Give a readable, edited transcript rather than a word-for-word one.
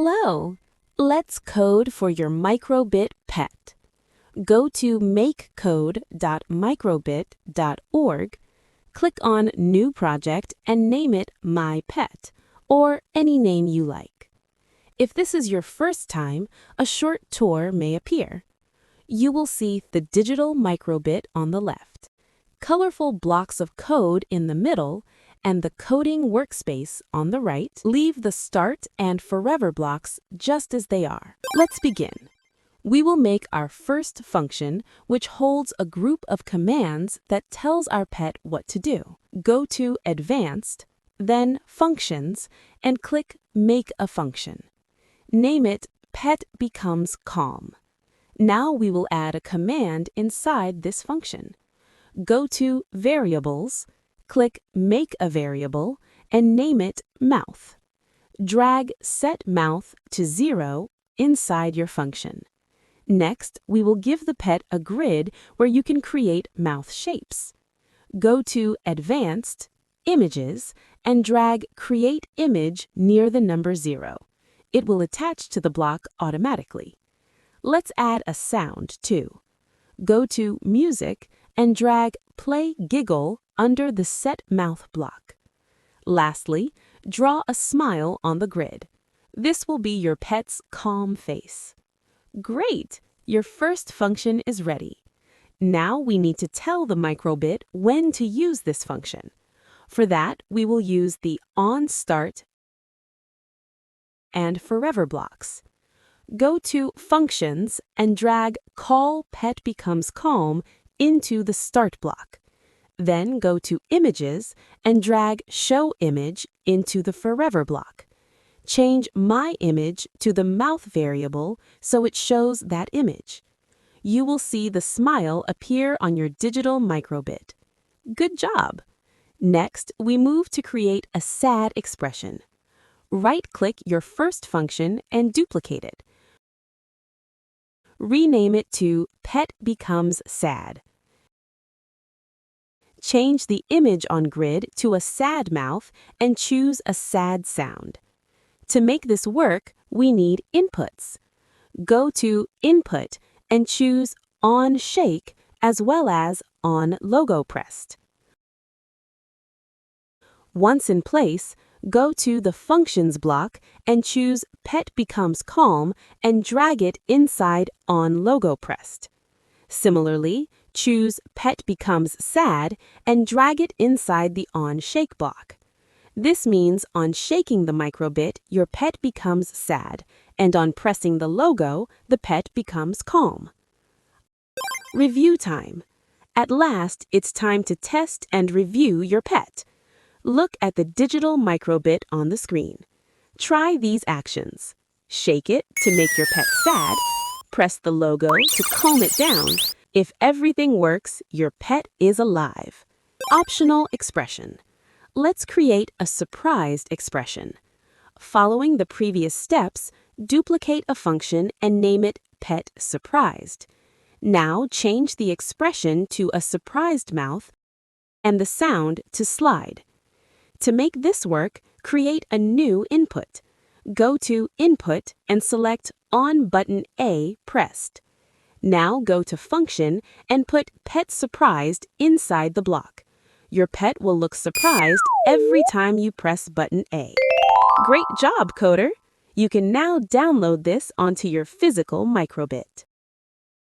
Hello! Let's code for your microbit pet. Go to makecode.microbit.org, click on New Project and name it My Pet, or any name you like. If this is your first time, a short tour may appear. You will see the digital microbit on the left, colorful blocks of code in the middle, and the coding workspace on the right. Leave the start and forever blocks just as they are. Let's begin. We will make our first function, which holds a group of commands that tells our pet what to do. Go to Advanced, then Functions, and click Make a Function. Name it Pet Becomes Calm. Now we will add a command inside this function. Go to Variables, click Make a Variable, and name it Mouth. Drag Set Mouth to 0 inside your function. Next, we will give the pet a grid where you can create mouth shapes. Go to Advanced, Images, and drag Create Image near the number 0. It will attach to the block automatically. Let's add a sound too. Go to Music and drag Play Giggle under the Set Mouth block. Lastly, draw a smile on the grid. This will be your pet's calm face. Great! Your first function is ready. Now we need to tell the microbit when to use this function. For that, we will use the OnStart and Forever blocks. Go to Functions and drag Call Pet Becomes Calm into the Start block. Then go to Images and drag Show Image into the Forever block. Change My Image to the Mouth variable so it shows that image. You will see the smile appear on your digital microbit. Good job! Next, we move to create a sad expression. Right-click your first function and duplicate it. Rename it to Pet Becomes Sad. Change the image on grid to a sad mouth and choose a sad sound. To make this work, we need inputs. Go to Input and choose On Shake as well as On Logo Pressed. Once in place, go to the Functions block and choose Pet Becomes Calm and drag it inside On Logo Pressed. Similarly, choose Pet Becomes Sad and drag it inside the On Shake block. This means on shaking the microbit, your pet becomes sad, and on pressing the logo, the pet becomes calm. Review time. At last, it's time to test and review your pet. Look at the digital microbit on the screen. Try these actions. Shake it to make your pet sad. Press the logo to calm it down. If everything works, your pet is alive. Optional expression. Let's create a surprised expression. Following the previous steps, duplicate a function and name it Pet Surprised. Now change the expression to a surprised mouth and the sound to slide. To make this work, create a new input. Go to Input and select On button A pressed. Now go to Function and put Pet Surprised inside the block. Your pet will look surprised every time you press button A. Great job, coder! You can now download this onto your physical microbit.